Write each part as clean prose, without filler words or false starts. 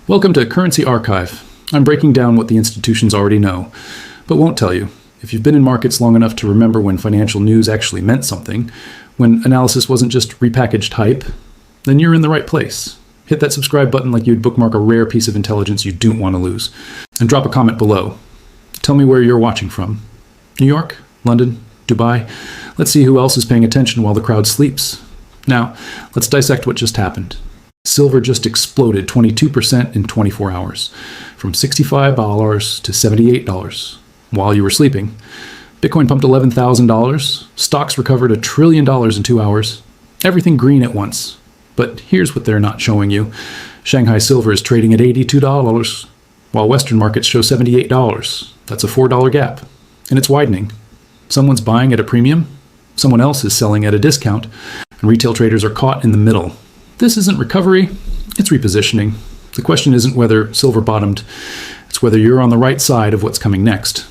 Welcome to Currency Archive. I'm breaking down what the institutions already know, but won't tell you. If you've been in markets long enough to remember when financial news actually meant something, when analysis wasn't just repackaged hype, then you're in the right place. Hit that subscribe button like you'd bookmark a rare piece of intelligence you don't want to lose. And drop a comment below. Tell me where you're watching from. New York? London? Dubai? Let's see who else is paying attention while the crowd sleeps. Now, let's dissect what just happened. Silver just exploded 22% in 24 hours, from $65 to $78 while you were sleeping. Bitcoin pumped $11,000. Stocks recovered $1 trillion in 2 hours. Everything green at once. But here's what they're not showing you. Shanghai silver is trading at $82, while Western markets show $78. That's a $4 gap. And it's widening. Someone's buying at a premium, someone else is selling at a discount, and retail traders are caught in the middle. This isn't recovery, it's repositioning. The question isn't whether silver bottomed, it's whether you're on the right side of what's coming next.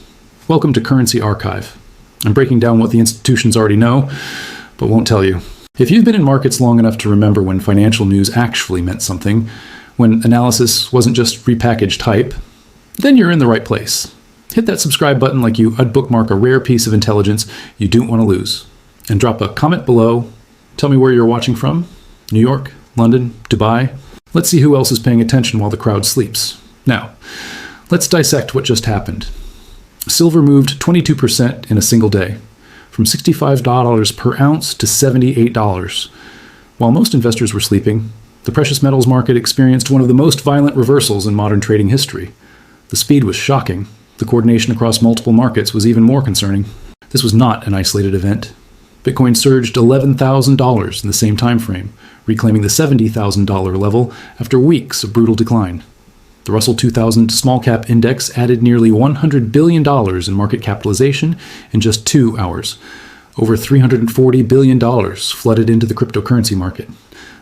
Welcome to Currency Archive. I'm breaking down what the institutions already know, but won't tell you. If you've been in markets long enough to remember when financial news actually meant something, when analysis wasn't just repackaged hype, then you're in the right place. Hit that subscribe button like I'd bookmark a rare piece of intelligence you don't want to lose. And drop a comment below. Tell me where you're watching from. New York, London, Dubai. Let's see who else is paying attention while the crowd sleeps. Now, let's dissect what just happened. Silver moved 22% in a single day, from $65 per ounce to $78. While most investors were sleeping, the precious metals market experienced one of the most violent reversals in modern trading history. The speed was shocking. The coordination across multiple markets was even more concerning. This was not an isolated event. Bitcoin surged $11,000 in the same time frame, reclaiming the $70,000 level after weeks of brutal decline. The Russell 2000 Small Cap Index added nearly $100 billion in market capitalization in just 2 hours. Over $340 billion flooded into the cryptocurrency market.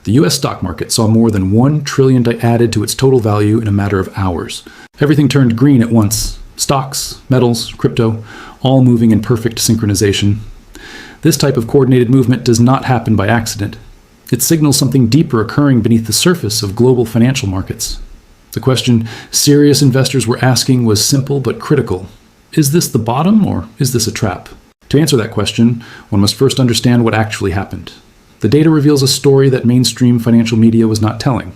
The U.S. stock market saw more than $1 trillion added to its total value in a matter of hours. Everything turned green at once. Stocks, metals, crypto, all moving in perfect synchronization. This type of coordinated movement does not happen by accident. It signals something deeper occurring beneath the surface of global financial markets. The question serious investors were asking was simple but critical. Is this the bottom or is this a trap? To answer that question, one must first understand what actually happened. The data reveals a story that mainstream financial media was not telling.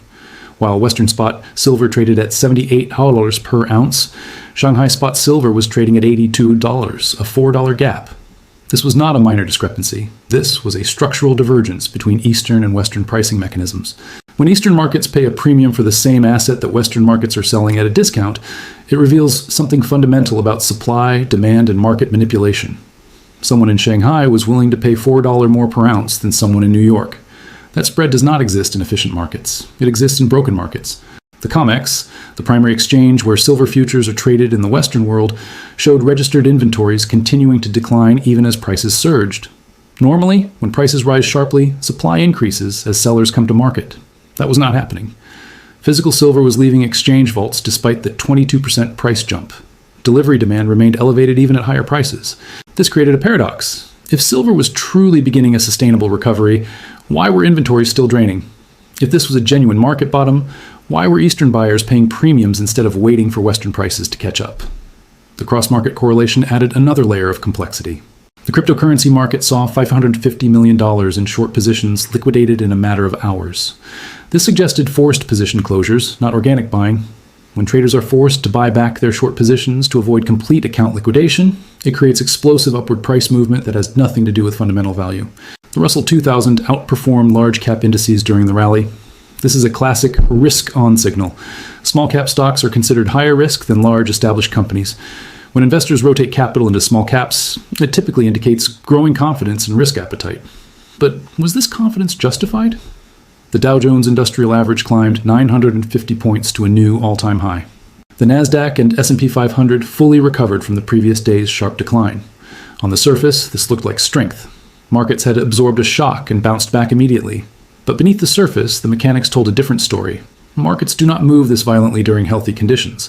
While Western spot silver traded at $78 per ounce, Shanghai spot silver was trading at $82, a $4 gap. This was not a minor discrepancy. This was a structural divergence between Eastern and Western pricing mechanisms. When Eastern markets pay a premium for the same asset that Western markets are selling at a discount, it reveals something fundamental about supply, demand, and market manipulation. Someone in Shanghai was willing to pay $4 more per ounce than someone in New York. That spread does not exist in efficient markets. It exists in broken markets. The COMEX, the primary exchange where silver futures are traded in the Western world, showed registered inventories continuing to decline even as prices surged. Normally, when prices rise sharply, supply increases as sellers come to market. That was not happening. Physical silver was leaving exchange vaults despite the 22% price jump. Delivery demand remained elevated even at higher prices. This created a paradox. If silver was truly beginning a sustainable recovery, why were inventories still draining? If this was a genuine market bottom, why were Eastern buyers paying premiums instead of waiting for Western prices to catch up? The cross-market correlation added another layer of complexity. The cryptocurrency market saw $550 million in short positions liquidated in a matter of hours. This suggested forced position closures, not organic buying. When traders are forced to buy back their short positions to avoid complete account liquidation, it creates explosive upward price movement that has nothing to do with fundamental value. The Russell 2000 outperformed large cap indices during the rally. This is a classic risk-on signal. Small cap stocks are considered higher risk than large established companies. When investors rotate capital into small caps, it typically indicates growing confidence and risk appetite. But was this confidence justified? The Dow Jones Industrial Average climbed 950 points to a new all-time high. The Nasdaq and S&P 500 fully recovered from the previous day's sharp decline. On the surface, this looked like strength. Markets had absorbed a shock and bounced back immediately. But beneath the surface, the mechanics told a different story. Markets do not move this violently during healthy conditions.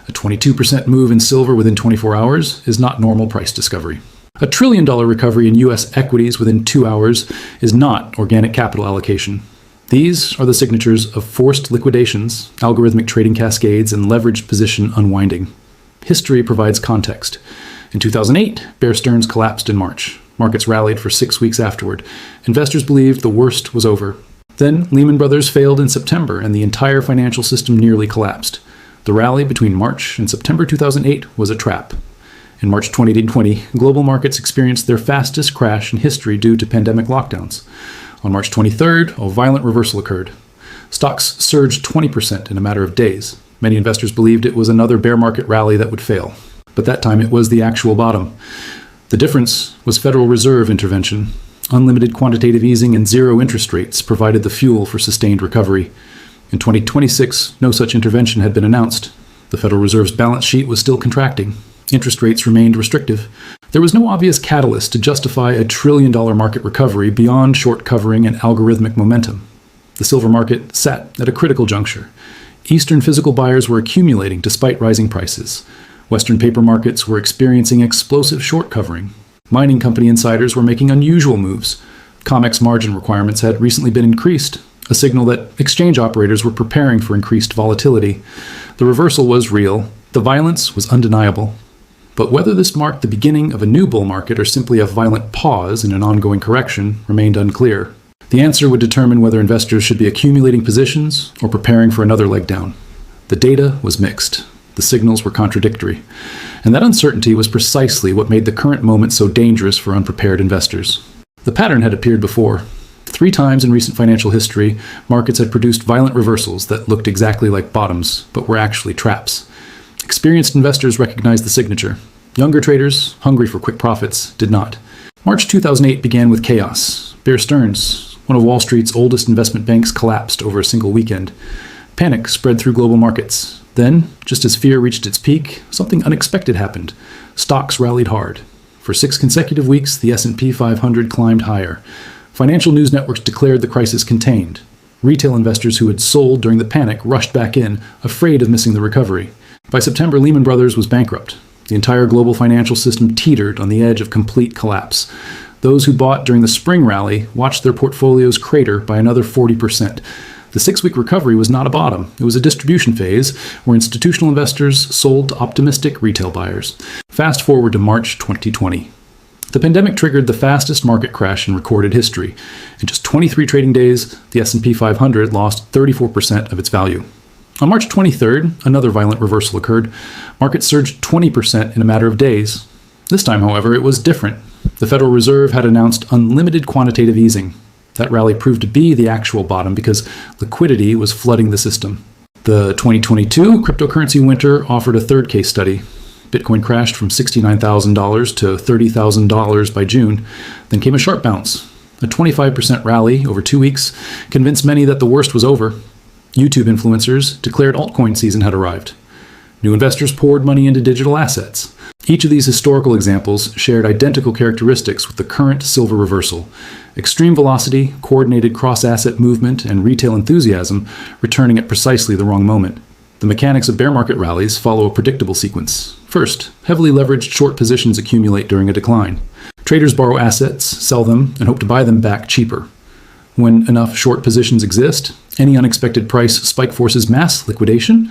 A 22% move in silver within 24 hours is not normal price discovery. A $1 trillion recovery in U.S. equities within 2 hours is not organic capital allocation. These are the signatures of forced liquidations, algorithmic trading cascades, and leveraged position unwinding. History provides context. In 2008, Bear Stearns collapsed in March. Markets rallied for 6 weeks afterward. Investors believed the worst was over. Then Lehman Brothers failed in September, and the entire financial system nearly collapsed. The rally between March and September 2008 was a trap. In March 2020, global markets experienced their fastest crash in history due to pandemic lockdowns. On March 23rd, a violent reversal occurred. Stocks surged 20% in a matter of days. Many investors believed it was another bear market rally that would fail. But that time it was the actual bottom. The difference was Federal Reserve intervention. Unlimited quantitative easing and zero interest rates provided the fuel for sustained recovery. In 2026, no such intervention had been announced. The Federal Reserve's balance sheet was still contracting. Interest rates remained restrictive. There was no obvious catalyst to justify a trillion-dollar market recovery beyond short covering and algorithmic momentum. The silver market sat at a critical juncture. Eastern physical buyers were accumulating despite rising prices. Western paper markets were experiencing explosive short covering. Mining company insiders were making unusual moves. COMEX margin requirements had recently been increased, a signal that exchange operators were preparing for increased volatility. The reversal was real. The violence was undeniable. But whether this marked the beginning of a new bull market or simply a violent pause in an ongoing correction remained unclear. The answer would determine whether investors should be accumulating positions or preparing for another leg down. The data was mixed. The signals were contradictory. And that uncertainty was precisely what made the current moment so dangerous for unprepared investors. The pattern had appeared before. 3 times in recent financial history, markets had produced violent reversals that looked exactly like bottoms, but were actually traps. Experienced investors recognized the signature. Younger traders, hungry for quick profits, did not. March 2008 began with chaos. Bear Stearns, one of Wall Street's oldest investment banks, collapsed over a single weekend. Panic spread through global markets. Then, just as fear reached its peak, something unexpected happened. Stocks rallied hard. For 6 consecutive weeks, the S&P 500 climbed higher. Financial news networks declared the crisis contained. Retail investors who had sold during the panic rushed back in, afraid of missing the recovery. By September, Lehman Brothers was bankrupt. The entire global financial system teetered on the edge of complete collapse. Those who bought during the spring rally watched their portfolios crater by another 40%. The 6-week recovery was not a bottom. It was a distribution phase where institutional investors sold to optimistic retail buyers. Fast forward to March 2020. The pandemic triggered the fastest market crash in recorded history. In just 23 trading days, the S&P 500 lost 34% of its value. On March 23rd, another violent reversal occurred. Markets surged 20% in a matter of days. This time, however, it was different. The Federal Reserve had announced unlimited quantitative easing. That rally proved to be the actual bottom because liquidity was flooding the system. The 2022 cryptocurrency winter offered a third case study. Bitcoin crashed from $69,000 to $30,000 by June. Then came a sharp bounce. A 25% rally over 2 weeks convinced many that the worst was over. YouTube influencers declared altcoin season had arrived. New investors poured money into digital assets. Each of these historical examples shared identical characteristics with the current silver reversal. Extreme velocity, coordinated cross-asset movement, and retail enthusiasm returning at precisely the wrong moment. The mechanics of bear market rallies follow a predictable sequence. First, heavily leveraged short positions accumulate during a decline. Traders borrow assets, sell them, and hope to buy them back cheaper. When enough short positions exist, any unexpected price spike forces mass liquidation.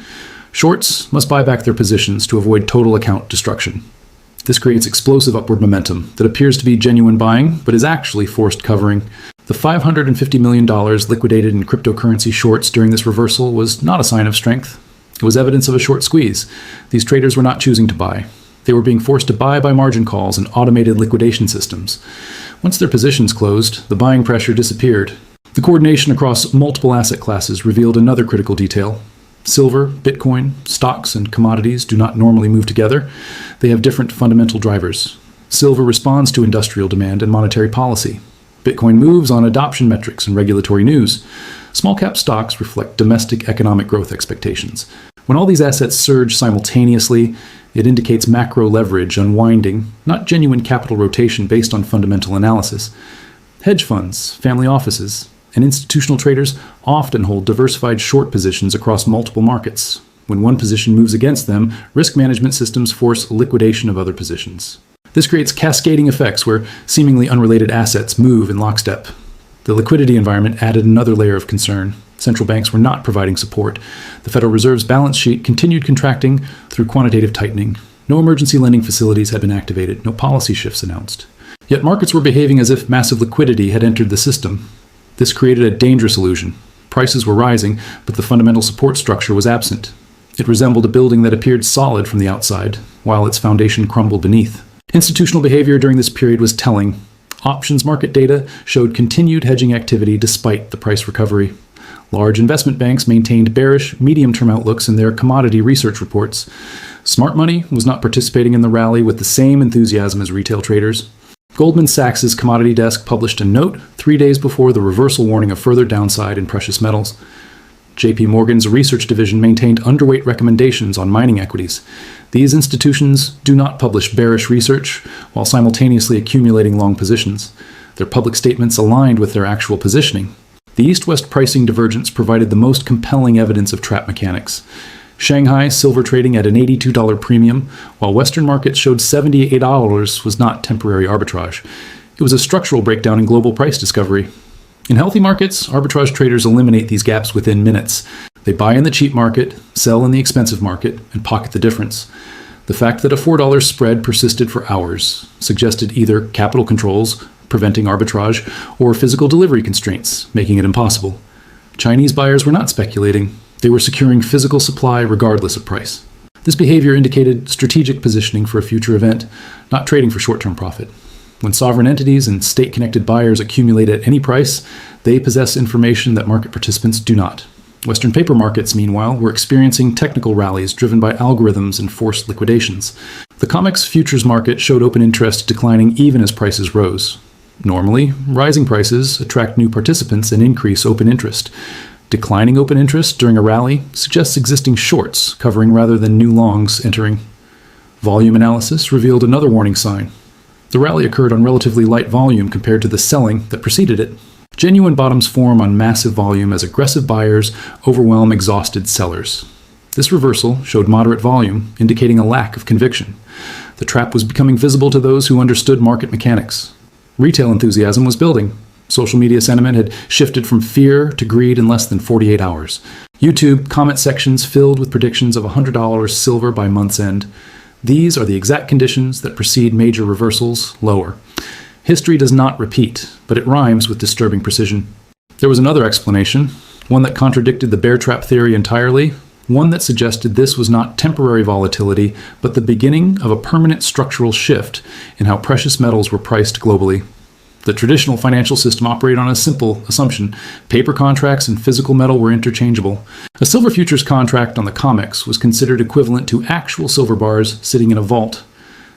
Shorts must buy back their positions to avoid total account destruction. This creates explosive upward momentum that appears to be genuine buying, but is actually forced covering. The $550 million liquidated in cryptocurrency shorts during this reversal was not a sign of strength. It was evidence of a short squeeze. These traders were not choosing to buy. They were being forced to buy by margin calls and automated liquidation systems. Once their positions closed, the buying pressure disappeared. The coordination across multiple asset classes revealed another critical detail. Silver, Bitcoin, stocks, and commodities do not normally move together. They have different fundamental drivers. Silver responds to industrial demand and monetary policy. Bitcoin moves on adoption metrics and regulatory news. Small-cap stocks reflect domestic economic growth expectations. When all these assets surge simultaneously, it indicates macro leverage unwinding, not genuine capital rotation based on fundamental analysis. Hedge funds, family offices, and institutional traders often hold diversified short positions across multiple markets. When one position moves against them, risk management systems force liquidation of other positions. This creates cascading effects where seemingly unrelated assets move in lockstep. The liquidity environment added another layer of concern. Central banks were not providing support. The Federal Reserve's balance sheet continued contracting through quantitative tightening. No emergency lending facilities had been activated, no policy shifts announced. Yet markets were behaving as if massive liquidity had entered the system. This created a dangerous illusion. Prices were rising, but the fundamental support structure was absent. It resembled a building that appeared solid from the outside, while its foundation crumbled beneath. Institutional behavior during this period was telling. Options market data showed continued hedging activity despite the price recovery. Large investment banks maintained bearish, medium-term outlooks in their commodity research reports. Smart money was not participating in the rally with the same enthusiasm as retail traders. Goldman Sachs's commodity desk published a note 3 days before the reversal warning of further downside in precious metals. JP Morgan's research division maintained underweight recommendations on mining equities. These institutions do not publish bearish research while simultaneously accumulating long positions. Their public statements aligned with their actual positioning. The east-west pricing divergence provided the most compelling evidence of trap mechanics. Shanghai silver trading at an $82 premium, while Western markets showed $78 was not temporary arbitrage. It was a structural breakdown in global price discovery. In healthy markets, arbitrage traders eliminate these gaps within minutes. They buy in the cheap market, sell in the expensive market, and pocket the difference. The fact that a $4 spread persisted for hours suggested either capital controls, preventing arbitrage, or physical delivery constraints, making it impossible. Chinese buyers were not speculating. They were securing physical supply regardless of price. This behavior indicated strategic positioning for a future event, not trading for short-term profit. When sovereign entities and state-connected buyers accumulate at any price, they possess information that market participants do not. Western paper markets, meanwhile, were experiencing technical rallies driven by algorithms and forced liquidations. The COMEX futures market showed open interest declining even as prices rose. Normally, rising prices attract new participants and increase open interest. Declining open interest during a rally suggests existing shorts covering rather than new longs entering. Volume analysis revealed another warning sign. The rally occurred on relatively light volume compared to the selling that preceded it. Genuine bottoms form on massive volume as aggressive buyers overwhelm exhausted sellers. This reversal showed moderate volume, indicating a lack of conviction. The trap was becoming visible to those who understood market mechanics. Retail enthusiasm was building. Social media sentiment had shifted from fear to greed in less than 48 hours. YouTube comment sections filled with predictions of $100 silver by month's end. These are the exact conditions that precede major reversals lower. History does not repeat, but it rhymes with disturbing precision. There was another explanation, one that contradicted the bear trap theory entirely, one that suggested this was not temporary volatility, but the beginning of a permanent structural shift in how precious metals were priced globally. The traditional financial system operated on a simple assumption. Paper contracts and physical metal were interchangeable. A silver futures contract on the COMEX was considered equivalent to actual silver bars sitting in a vault.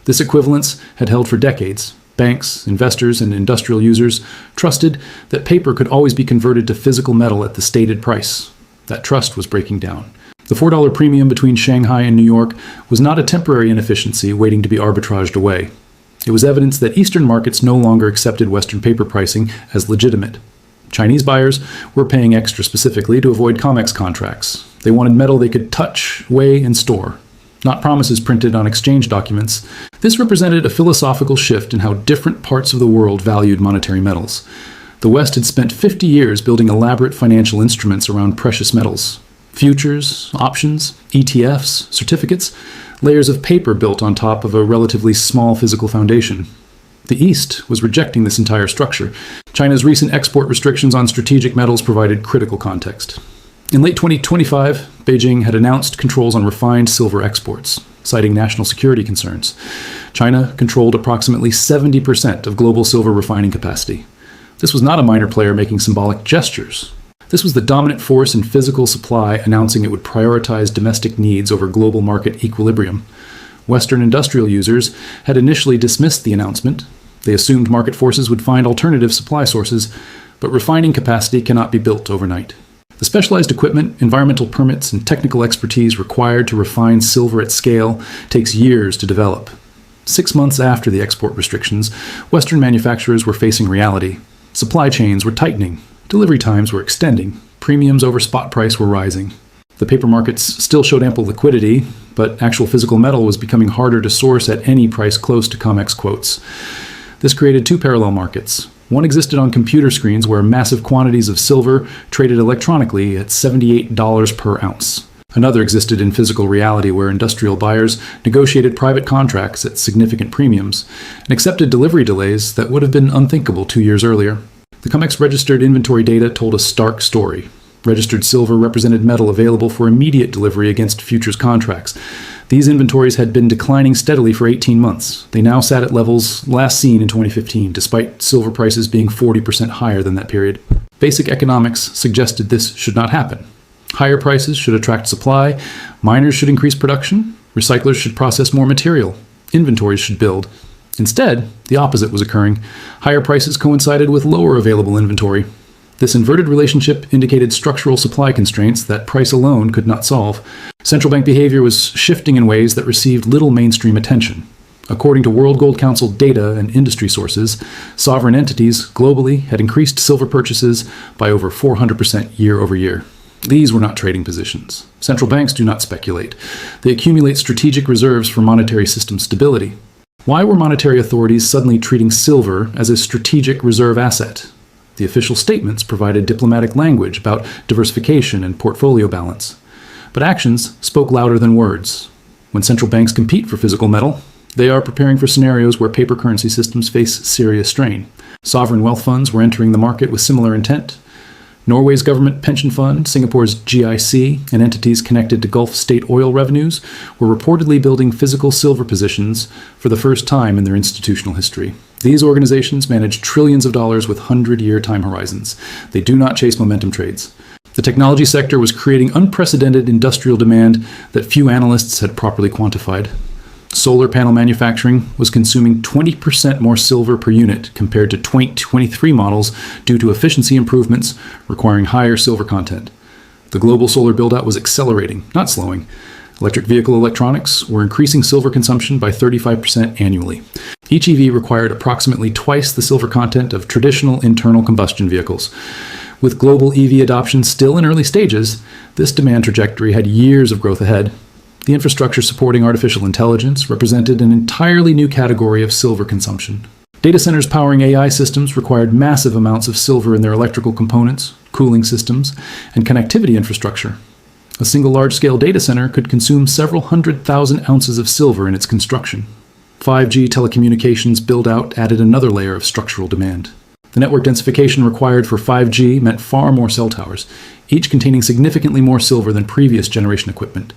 This equivalence had held for decades. Banks, investors, and industrial users trusted that paper could always be converted to physical metal at the stated price. That trust was breaking down. The $4 premium between Shanghai and New York was not a temporary inefficiency waiting to be arbitraged away. It was evidence that Eastern markets no longer accepted Western paper pricing as legitimate. Chinese buyers were paying extra specifically to avoid COMEX contracts. They wanted metal they could touch, weigh, and store, not promises printed on exchange documents. This represented a philosophical shift in how different parts of the world valued monetary metals. The West had spent 50 years building elaborate financial instruments around precious metals. Futures, options, ETFs, certificates, layers of paper built on top of a relatively small physical foundation. The East was rejecting this entire structure. China's recent export restrictions on strategic metals provided critical context. In late 2025, Beijing had announced controls on refined silver exports, citing national security concerns. China controlled approximately 70% of global silver refining capacity. This was not a minor player making symbolic gestures. This was the dominant force in physical supply announcing it would prioritize domestic needs over global market equilibrium. Western industrial users had initially dismissed the announcement. They assumed market forces would find alternative supply sources, but refining capacity cannot be built overnight. The specialized equipment, environmental permits, and technical expertise required to refine silver at scale takes years to develop. 6 months after the export restrictions, Western manufacturers were facing reality. Supply chains were tightening. Delivery times were extending. Premiums over spot price were rising. The paper markets still showed ample liquidity, but actual physical metal was becoming harder to source at any price close to COMEX quotes. This created two parallel markets. One existed on computer screens where massive quantities of silver traded electronically at $78 per ounce. Another existed in physical reality where industrial buyers negotiated private contracts at significant premiums and accepted delivery delays that would have been unthinkable 2 years earlier. The COMEX registered inventory data told a stark story. Registered silver represented metal available for immediate delivery against futures contracts. These inventories had been declining steadily for 18 months. They now sat at levels last seen in 2015, despite silver prices being 40% higher than that period. Basic economics suggested this should not happen. Higher prices should attract supply, miners should increase production, recyclers should process more material, inventories should build. Instead, the opposite was occurring. Higher prices coincided with lower available inventory. This inverted relationship indicated structural supply constraints that price alone could not solve. Central bank behavior was shifting in ways that received little mainstream attention. According to World Gold Council data and industry sources, sovereign entities globally had increased silver purchases by over 400% year over year. These were not trading positions. Central banks do not speculate. They accumulate strategic reserves for monetary system stability. Why were monetary authorities suddenly treating silver as a strategic reserve asset? The official statements provided diplomatic language about diversification and portfolio balance. But actions spoke louder than words. When central banks compete for physical metal, they are preparing for scenarios where paper currency systems face serious strain. Sovereign wealth funds were entering the market with similar intent. Norway's government pension fund, Singapore's GIC, and entities connected to Gulf state oil revenues were reportedly building physical silver positions for the first time in their institutional history. These organizations manage trillions of dollars with 100-year time horizons. They do not chase momentum trades. The technology sector was creating unprecedented industrial demand that few analysts had properly quantified. Solar panel manufacturing was consuming 20% more silver per unit compared to 2023 models due to efficiency improvements requiring higher silver content. The global solar build-out was accelerating, not slowing. Electric vehicle electronics were increasing silver consumption by 35% annually. Each EV required approximately twice the silver content of traditional internal combustion vehicles. With global EV adoption still in early stages, this demand trajectory had years of growth ahead. The infrastructure supporting artificial intelligence represented an entirely new category of silver consumption. Data centers powering AI systems required massive amounts of silver in their electrical components, cooling systems, and connectivity infrastructure. A single large-scale data center could consume several 100,000 ounces of silver in its construction. 5G telecommunications build-out added another layer of structural demand. The network densification required for 5G meant far more cell towers, each containing significantly more silver than previous generation equipment.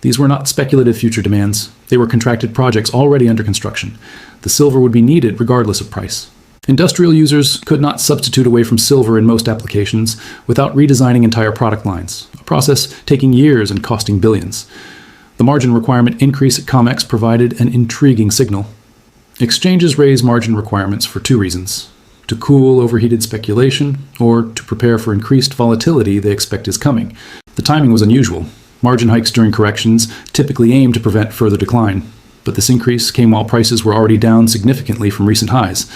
These were not speculative future demands. They were contracted projects already under construction. The silver would be needed regardless of price. Industrial users could not substitute away from silver in most applications without redesigning entire product lines, a process taking years and costing billions. The margin requirement increase at COMEX provided an intriguing signal. Exchanges raise margin requirements for two reasons: to cool overheated speculation, or to prepare for increased volatility they expect is coming. The timing was unusual. Margin hikes during corrections typically aim to prevent further decline, but this increase came while prices were already down significantly from recent highs.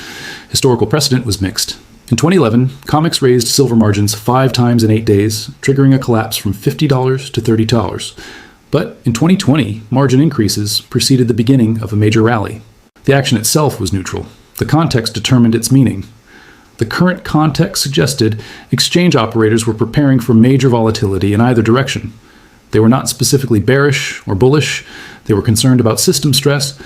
Historical precedent was mixed. In 2011, COMEX raised silver margins 5 times in 8 days, triggering a collapse from $50 to $30. But in 2020, margin increases preceded the beginning of a major rally. The action itself was neutral. The context determined its meaning. The current context suggested exchange operators were preparing for major volatility in either direction. They were not specifically bearish or bullish. They were concerned about system stress.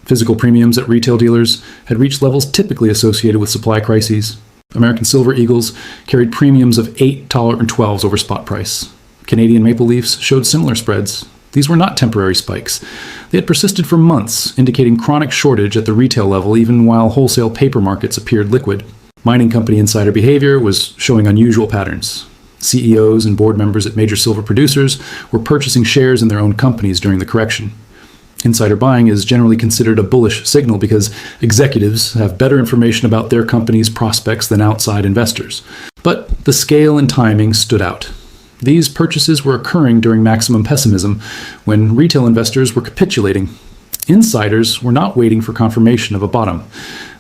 Physical premiums at retail dealers had reached levels typically associated with supply crises. American Silver Eagles carried premiums of $8.12 over spot price. Canadian Maple Leafs showed similar spreads. These were not temporary spikes. They had persisted for months, indicating chronic shortage at the retail level even while wholesale paper markets appeared liquid. Mining company insider behavior was showing unusual patterns. CEOs and board members at major silver producers were purchasing shares in their own companies during the correction. Insider buying is generally considered a bullish signal because executives have better information about their company's prospects than outside investors. But the scale and timing stood out. These purchases were occurring during maximum pessimism, when retail investors were capitulating. Insiders were not waiting for confirmation of a bottom.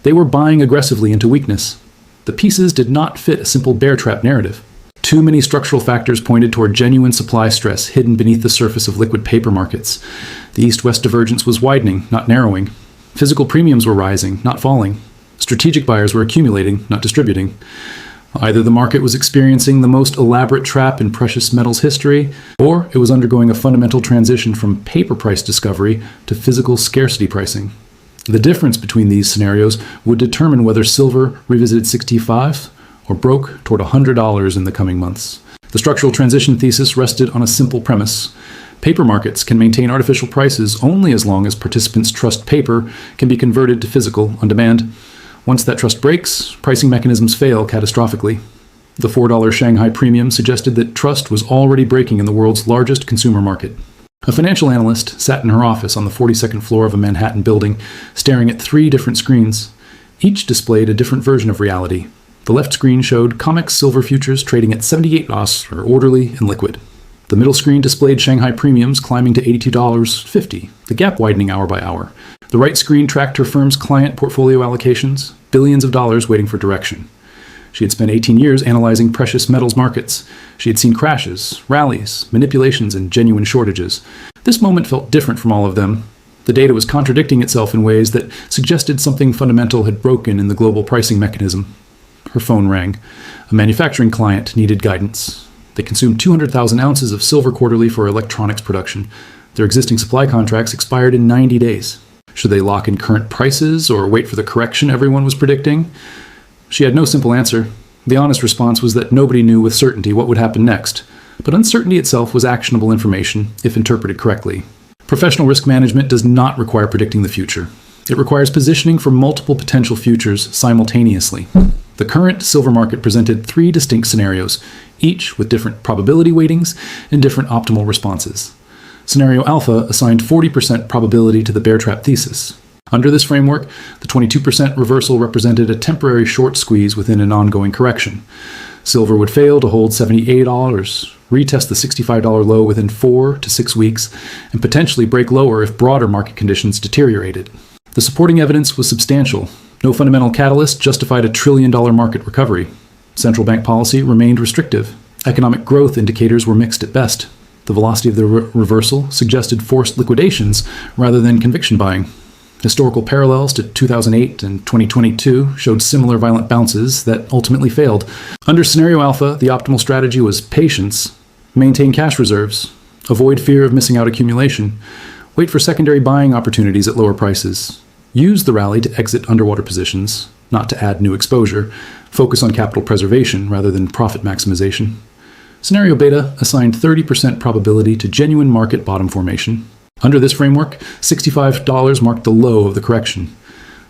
They were buying aggressively into weakness. The pieces did not fit a simple bear trap narrative. Too many structural factors pointed toward genuine supply stress hidden beneath the surface of liquid paper markets. The east-west divergence was widening, not narrowing. Physical premiums were rising, not falling. Strategic buyers were accumulating, not distributing. Either the market was experiencing the most elaborate trap in precious metals history, or it was undergoing a fundamental transition from paper price discovery to physical scarcity pricing. The difference between these scenarios would determine whether silver revisited 65 or broke toward $100 in the coming months. The structural transition thesis rested on a simple premise. Paper markets can maintain artificial prices only as long as participants' trust paper can be converted to physical on demand. Once that trust breaks, pricing mechanisms fail catastrophically. The $4 Shanghai premium suggested that trust was already breaking in the world's largest consumer market. A financial analyst sat in her office on the 42nd floor of a Manhattan building, staring at 3 different screens. Each displayed a different version of reality. The left screen showed COMEX silver futures trading at $78 or orderly and liquid. The middle screen displayed Shanghai premiums climbing to $82.50, the gap widening hour by hour. The right screen tracked her firm's client portfolio allocations, billions of dollars waiting for direction. She had spent 18 years analyzing precious metals markets. She had seen crashes, rallies, manipulations, and genuine shortages. This moment felt different from all of them. The data was contradicting itself in ways that suggested something fundamental had broken in the global pricing mechanism. Her phone rang. A manufacturing client needed guidance. They consumed 200,000 ounces of silver quarterly for electronics production. Their existing supply contracts expired in 90 days. Should they lock in current prices or wait for the correction everyone was predicting? She had no simple answer. The honest response was that nobody knew with certainty what would happen next, but uncertainty itself was actionable information if interpreted correctly. Professional risk management does not require predicting the future. It requires positioning for multiple potential futures simultaneously. The current silver market presented 3 distinct scenarios, each with different probability weightings and different optimal responses. Scenario alpha assigned 40% probability to the bear trap thesis. Under this framework, the 22% reversal represented a temporary short squeeze within an ongoing correction. Silver would fail to hold $78, retest the $65 low within 4 to 6 weeks, and potentially break lower if broader market conditions deteriorated. The supporting evidence was substantial. No fundamental catalyst justified a $1 trillion market recovery. Central bank policy remained restrictive. Economic growth indicators were mixed at best. The velocity of the reversal suggested forced liquidations rather than conviction buying. Historical parallels to 2008 and 2022 showed similar violent bounces that ultimately failed. Under Scenario Alpha, the optimal strategy was patience, maintain cash reserves, avoid fear of missing out accumulation, wait for secondary buying opportunities at lower prices, use the rally to exit underwater positions, not to add new exposure, focus on capital preservation rather than profit maximization. Scenario Beta assigned 30% probability to genuine market bottom formation. Under this framework, $65 marked the low of the correction.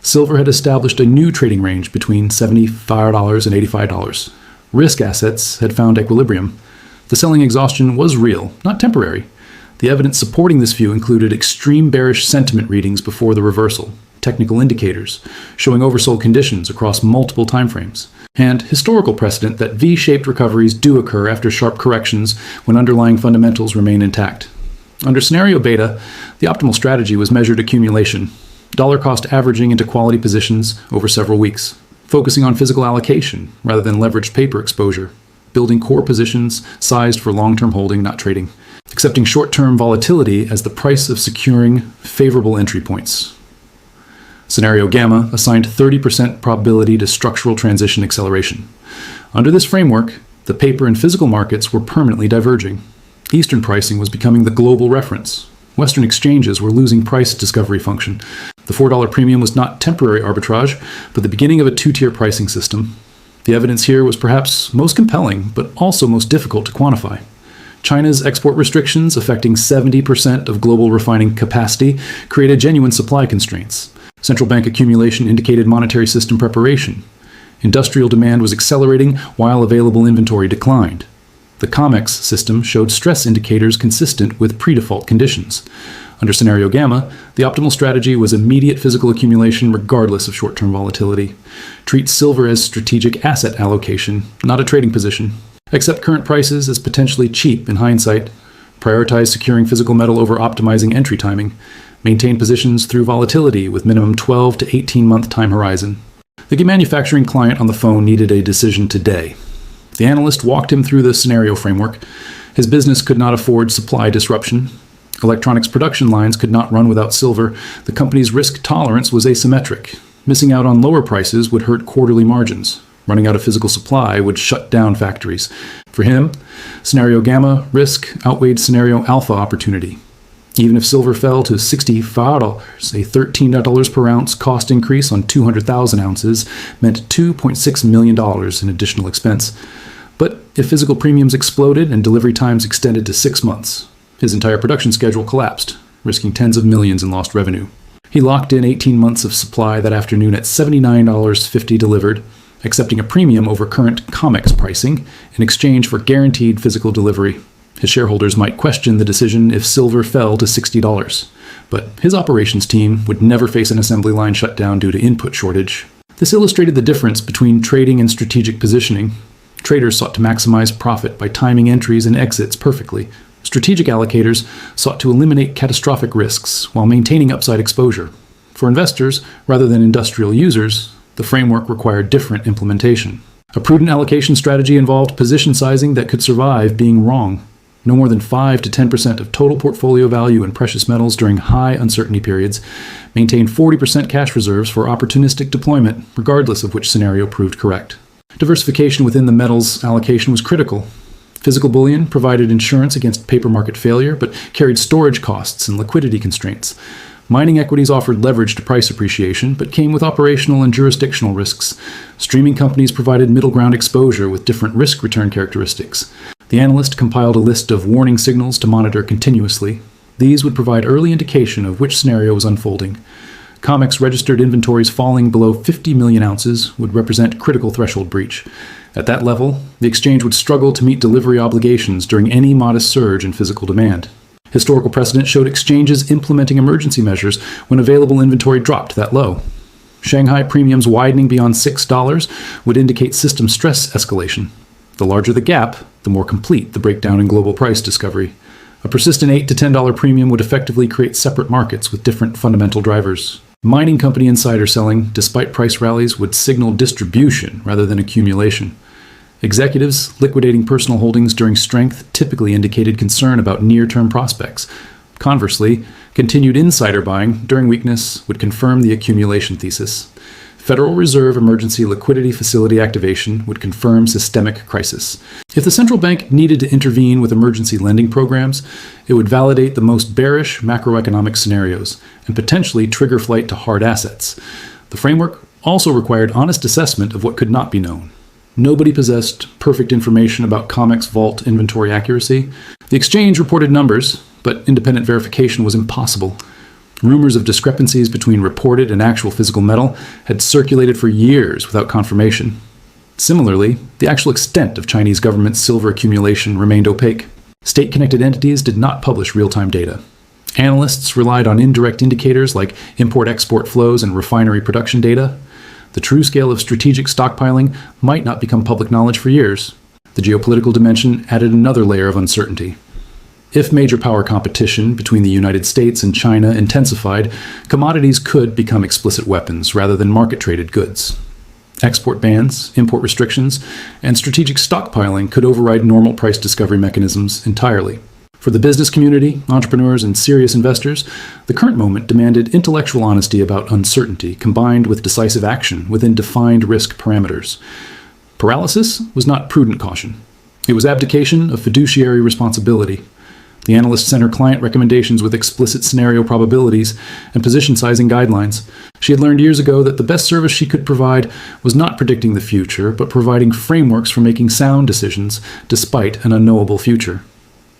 Silver had established a new trading range between $75 and $85. Risk assets had found equilibrium. The selling exhaustion was real, not temporary. The evidence supporting this view included extreme bearish sentiment readings before the reversal, technical indicators showing oversold conditions across multiple timeframes, and historical precedent that V-shaped recoveries do occur after sharp corrections when underlying fundamentals remain intact. Under Scenario Beta, the optimal strategy was measured accumulation, dollar cost averaging into quality positions over several weeks, focusing on physical allocation rather than leveraged paper exposure, building core positions sized for long-term holding, not trading, accepting short-term volatility as the price of securing favorable entry points. Scenario Gamma assigned 30% probability to structural transition acceleration. Under this framework, the paper and physical markets were permanently diverging. Eastern pricing was becoming the global reference. Western exchanges were losing price discovery function. The $4 premium was not temporary arbitrage, but the beginning of a 2-tier pricing system. The evidence here was perhaps most compelling, but also most difficult to quantify. China's export restrictions affecting 70% of global refining capacity created genuine supply constraints. Central bank accumulation indicated monetary system preparation. Industrial demand was accelerating while available inventory declined. The COMEX system showed stress indicators consistent with pre-default conditions. Under Scenario Gamma, the optimal strategy was immediate physical accumulation regardless of short-term volatility. Treat silver as strategic asset allocation, not a trading position. Accept current prices as potentially cheap in hindsight. Prioritize securing physical metal over optimizing entry timing. Maintain positions through volatility with minimum 12 to 18-month time horizon. The manufacturing client on the phone needed a decision today. The analyst walked him through the scenario framework. His business could not afford supply disruption. Electronics production lines could not run without silver. The company's risk tolerance was asymmetric. Missing out on lower prices would hurt quarterly margins. Running out of physical supply would shut down factories. For him, scenario gamma risk outweighed scenario alpha opportunity. Even if silver fell to $65, a $13 per ounce cost increase on 200,000 ounces meant $2.6 million in additional expense. But if physical premiums exploded and delivery times extended to 6 months, his entire production schedule collapsed, risking tens of millions in lost revenue. He locked in 18 months of supply that afternoon at $79.50 delivered, accepting a premium over current COMEX pricing in exchange for guaranteed physical delivery. His shareholders might question the decision if silver fell to $60, but his operations team would never face an assembly line shutdown due to input shortage. This illustrated the difference between trading and strategic positioning. Traders sought to maximize profit by timing entries and exits perfectly. Strategic allocators sought to eliminate catastrophic risks while maintaining upside exposure. For investors, rather than industrial users, the framework required different implementation. A prudent allocation strategy involved position sizing that could survive being wrong. No more than 5 to 10% of total portfolio value in precious metals during high uncertainty periods. Maintain 40% cash reserves for opportunistic deployment, regardless of which scenario proved correct. Diversification within the metals allocation was critical. Physical bullion provided insurance against paper market failure, but carried storage costs and liquidity constraints. Mining equities offered leverage to price appreciation, but came with operational and jurisdictional risks. Streaming companies provided middle ground exposure with different risk-return characteristics. The analyst compiled a list of warning signals to monitor continuously. These would provide early indication of which scenario was unfolding. COMEX registered inventories falling below 50 million ounces would represent critical threshold breach. At that level, the exchange would struggle to meet delivery obligations during any modest surge in physical demand. Historical precedent showed exchanges implementing emergency measures when available inventory dropped that low. Shanghai premiums widening beyond $6 would indicate system stress escalation. The larger the gap, the more complete the breakdown in global price discovery. A persistent $8 to $10 premium would effectively create separate markets with different fundamental drivers. Mining company insider selling, despite price rallies, would signal distribution rather than accumulation. Executives liquidating personal holdings during strength typically indicated concern about near-term prospects. Conversely, continued insider buying during weakness would confirm the accumulation thesis. Federal Reserve emergency liquidity facility activation would confirm systemic crisis. If the central bank needed to intervene with emergency lending programs, it would validate the most bearish macroeconomic scenarios and potentially trigger flight to hard assets. The framework also required honest assessment of what could not be known. Nobody possessed perfect information about COMEX vault inventory accuracy. The exchange reported numbers, but independent verification was impossible. Rumors of discrepancies between reported and actual physical metal had circulated for years without confirmation. Similarly, the actual extent of Chinese government silver accumulation remained opaque. State-connected entities did not publish real-time data. Analysts relied on indirect indicators like import-export flows and refinery production data. The true scale of strategic stockpiling might not become public knowledge for years. The geopolitical dimension added another layer of uncertainty. If major power competition between the United States and China intensified, commodities could become explicit weapons rather than market-traded goods. Export bans, import restrictions, and strategic stockpiling could override normal price discovery mechanisms entirely. For the business community, entrepreneurs, and serious investors, the current moment demanded intellectual honesty about uncertainty combined with decisive action within defined risk parameters. Paralysis was not prudent caution. It was abdication of fiduciary responsibility. The analyst sent her client recommendations with explicit scenario probabilities and position sizing guidelines. She had learned years ago that the best service she could provide was not predicting the future, but providing frameworks for making sound decisions despite an unknowable future.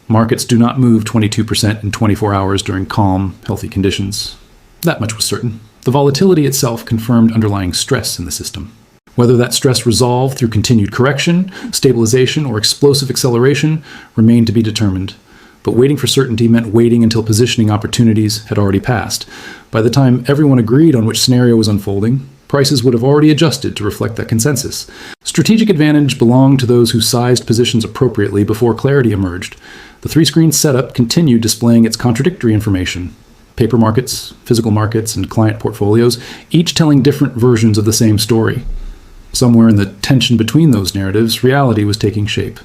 Markets do not move 22% in 24 hours during calm, healthy conditions. That much was certain. The volatility itself confirmed underlying stress in the system. Whether that stress resolved through continued correction, stabilization, or explosive acceleration remained to be determined. But waiting for certainty meant waiting until positioning opportunities had already passed. By the time everyone agreed on which scenario was unfolding, prices would have already adjusted to reflect that consensus. Strategic advantage belonged to those who sized positions appropriately before clarity emerged. The three-screen setup continued displaying its contradictory information. Paper markets, physical markets, and client portfolios, each telling different versions of the same story. Somewhere in the tension between those narratives, reality was taking shape.